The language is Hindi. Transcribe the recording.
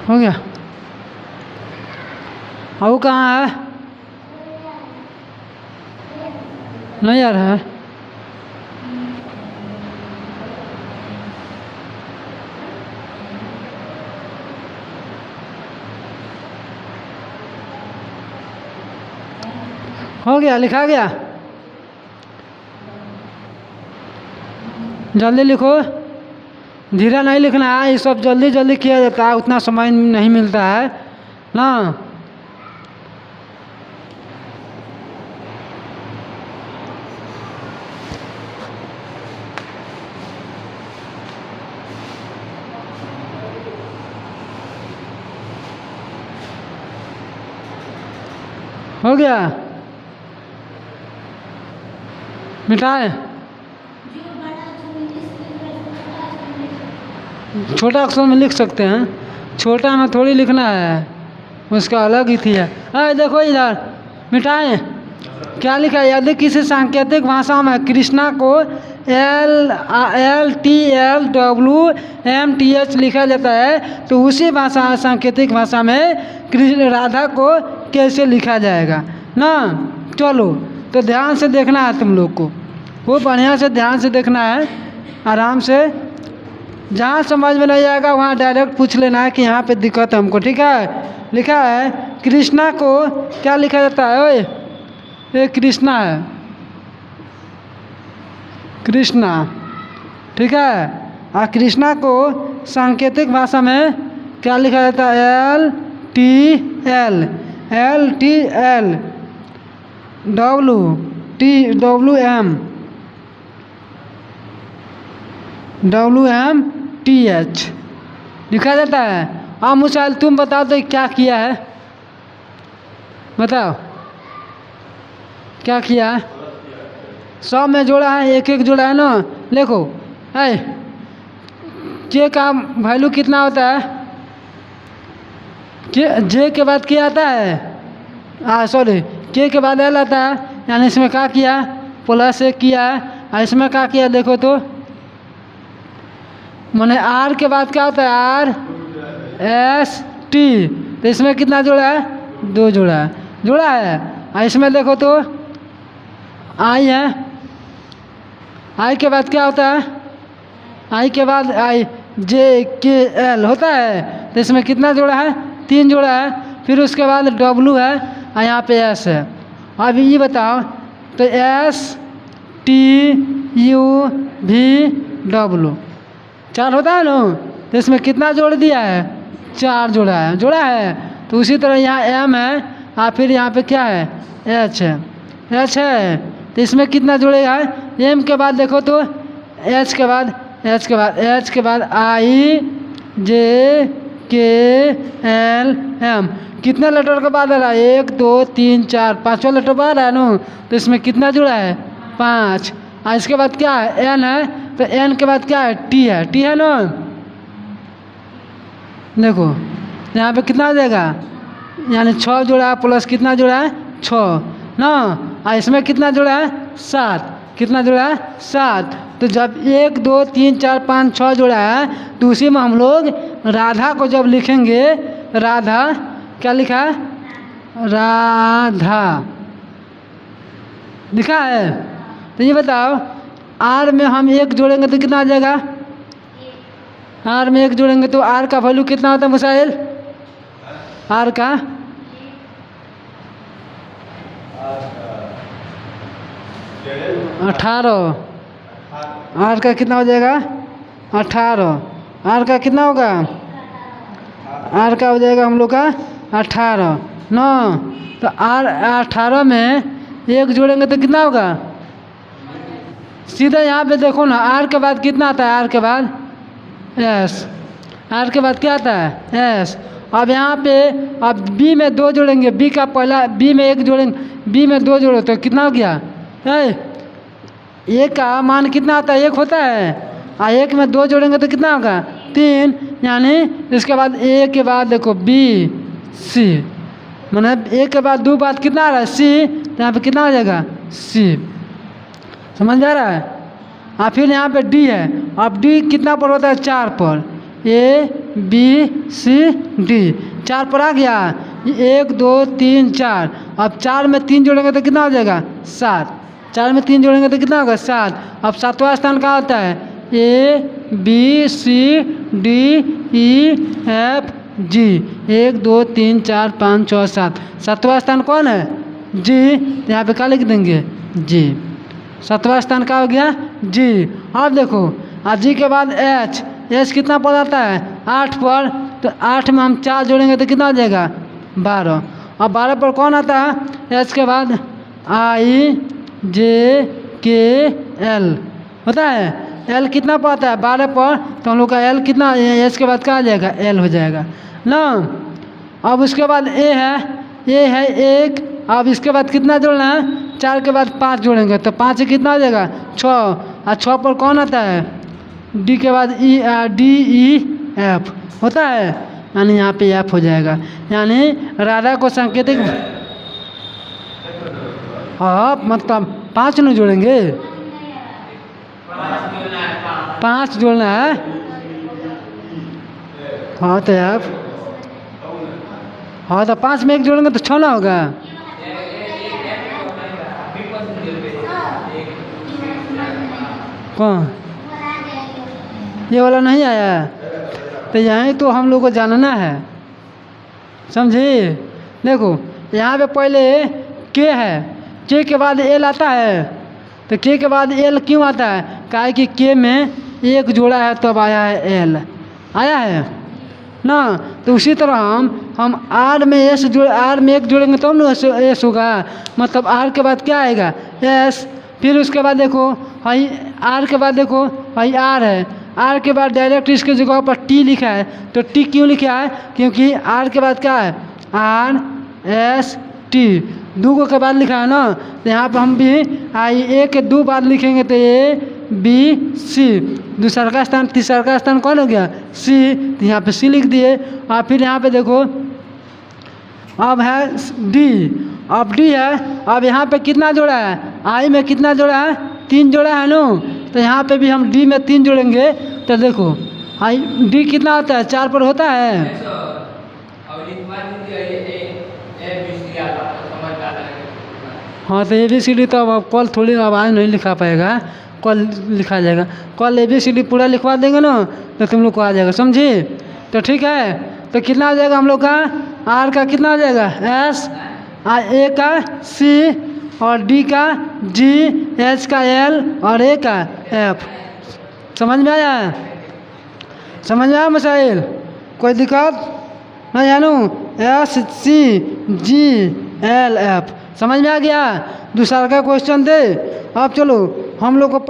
हो गया। अब वो कहाँ है? नहीं आ रहा है। हो गया, लिखा गया। जल्दी लिखो, धीरे नहीं लिखना है। ये सब जल्दी जल्दी किया जाता है, उतना समय नहीं मिलता है ना। हो गया, मिटाए। छोटा अक्षर में लिख सकते हैं, छोटा में थोड़ी लिखना है, उसका अलग ही थी है। अरे देखो इधर, मिटाए। क्या लिखा है? यदि किसी सांकेतिक भाषा में कृष्णा को LTLWMTH लिखा जाता है तो उसी भाषा सांकेतिक भाषा में कृष्ण राधा को कैसे लिखा जाएगा ना। चलो, तो ध्यान से देखना है तुम लोग को, वो बढ़िया से ध्यान से देखना है, आराम से। जहाँ समझ में नहीं आएगा वहाँ डायरेक्ट पूछ लेना है कि यहाँ पे दिक्कत है हमको, ठीक है। लिखा है कृष्णा को क्या लिखा जाता है? ओए, ये कृष्णा है, कृष्णा, ठीक है। और कृष्णा को सांकेतिक भाषा में क्या लिखा जाता है? LTLWMTH लिखा जाता है। अब मुसाइल तुम बताओ तो क्या किया है, बताओ क्या किया है? सब में जोड़ा है, एक एक जोड़ा है ना। देखो, है के का वैल्यू कितना होता है? के जे के बाद क्या आता है? सॉरी, के बाद एल आता है, यानी इसमें क्या किया? प्लस एक किया है। और इसमें क्या किया? देखो तो, माने आर के बाद क्या होता है? RST। तो इसमें कितना जोड़ा है? 2 जोड़ा है, जोड़ा है। और इसमें देखो तो आई है, आई के बाद क्या होता है? आई के बाद JKL होता है। तो इसमें कितना जोड़ा है? 3 जोड़ा है। फिर उसके बाद W है और यहाँ पे S है। अब ये बताओ तो STUVW 4 होता है ना। तो इसमें कितना जोड़ दिया है? 4 जोड़ा है, जोड़ा है। तो उसी तरह यहाँ M है और फिर यहाँ पे क्या है? H है, H है। तो इसमें कितना जोड़ेगा? M के बाद देखो तो H के बाद IJKLM कितने लेटर के बाद आ रहा है? 1 2 3 4 5वां लेटर बाद है ना। तो इसमें कितना जुड़ा है? 5। और इसके बाद क्या है? N है। तो N के बाद क्या है? T है, T है ना। देखो यहाँ पे कितना आ जाएगा? यानी 6 जोड़ा प्लस कितना जोड़ा है? 6 ना। और इसमें कितना जोड़ा है? 7। कितना जोड़ा है? 7। तो जब 1 2 3 4 5 6 जोड़ा है तो उसी में हम लोग राधा को जब लिखेंगे, राधा क्या लिखा है? राधा लिखा है। तो ये बताओ आर में हम 1 जोड़ेंगे तो कितना आ जाएगा? आर में 1 जोड़ेंगे तो आर का वैल्यू कितना होता है मुसाइल? आर का 18। आर का कितना हो जाएगा? 18। आर का कितना होगा? आर का हो जाएगा हम लोग का 18 ना। तो आर 18 में 1 जोड़ेंगे तो कितना होगा? सीधा यहाँ पे देखो ना, आर के बाद कितना आता है? आर के बाद एस। आर के बाद क्या आता है? एस। अब यहाँ पे अब बी में 2 जोड़ेंगे, बी का पहला बी में 1 जोड़ेंगे, बी में 2 जोड़ो तो कितना हो गया? एक का मान कितना आता है? 1 होता है। और 1 में 2 जोड़ेंगे तो कितना होगा? 3। यानी इसके बाद ए के बाद देखो बी सी, मतलब ए के बाद 2 बाद कितना आ रहा है? सी। तो यहाँ पे कितना हो जाएगा? सी। समझ आ रहा है? और फिर यहाँ पे डी है। अब डी कितना पर होता है? 4 पर। A ABCD 4 पर आ गया। 1 2 3 4। अब 4 में 3 जोड़ेंगे तो कितना हो जाएगा 7। 4 में 3 जोड़ेंगे तो कितना होगा 7। अब 7वां स्थान कहाँ होता है ABCDEFG 1 2 3 4 5 6 7। 7वां स्थान कौन है जी। तो यहाँ पे क्या लिख देंगे जी। 7वां स्थान का हो गया जी। अब देखो जी के बाद H कितना पर आता है 8 पर। तो 8 में हम 4 जोड़ेंगे तो कितना हो जाएगा 12। अब 12 पर कौन आता है H के बाद IJKL होता है। L कितना पर आता है 12 पर। तो हम लोग का L कितना H के बाद क्या आ जाएगा L हो जाएगा ना। अब उसके बाद A है 1। अब इसके बाद कितना जोड़ना है 4 के बाद 5 जोड़ेंगे तो 5 से कितना हो जाएगा 6। और 6 पर कौन आता है D के बाद DEF होता है। यानी यहाँ पे F हो जाएगा। यानी राधा को सांकेतिक मतलब 5 नहीं जोड़ेंगे 5 जोड़ना है। हाँ तो F हाँ तो 5 में 1 जोड़ेंगे तो 6 ना होगा। कौन ये वाला नहीं आया। तो यहीं तो हम लोग को जानना है समझे। देखो यहाँ पे पहले K है। K के बाद L आता है। तो K के बाद L क्यों आता है काहे कि K में 1 जोड़ा है तब आया है L आया है ना। तो उसी तरह हम R में S R में 1 जोड़ेंगे तब ना S होगा। मतलब R के बाद क्या आएगा S। फिर उसके बाद देखो भाई R के बाद देखो भाई R है। R के बाद डायरेक्ट इसके जगह पर T लिखा है। तो T क्यों लिखा है क्योंकि R के बाद क्या है RST 2 के बाद लिखा है ना। तो यहाँ पर हम भी A के 2 बार लिखेंगे तो ABC। दूसरा का स्थान तीसरा का स्थान कौन हो गया C। तो यहाँ पे C लिख दिए। और फिर यहाँ पे देखो अब है D। अब D है। अब यहाँ पे कितना जोड़ा है I में कितना जोड़ा है 3 जोड़ा है ना। तो यहाँ पे भी हम D में 3 जोड़ेंगे। तो देखो D कितना होता है 4 पर होता है। हाँ तो ABCD तो अब कल थोड़ी आवाज़ नहीं लिखा पाएगा कल लिखा जाएगा। कल ABCD पूरा लिखवा देंगे ना तो तुम लोग को आ जाएगा समझे। तो ठीक है। तो कितना हो जाएगा हम लोग का R का कितना हो जाएगा S A का C और D का G H का L और A का F। समझ में आया समझ में आया मसाइल कोई दिक्कत नहीं जानू S C G L F समझ में आ गया। दूसरा का क्वेश्चन दे। अब चलो हम लोग को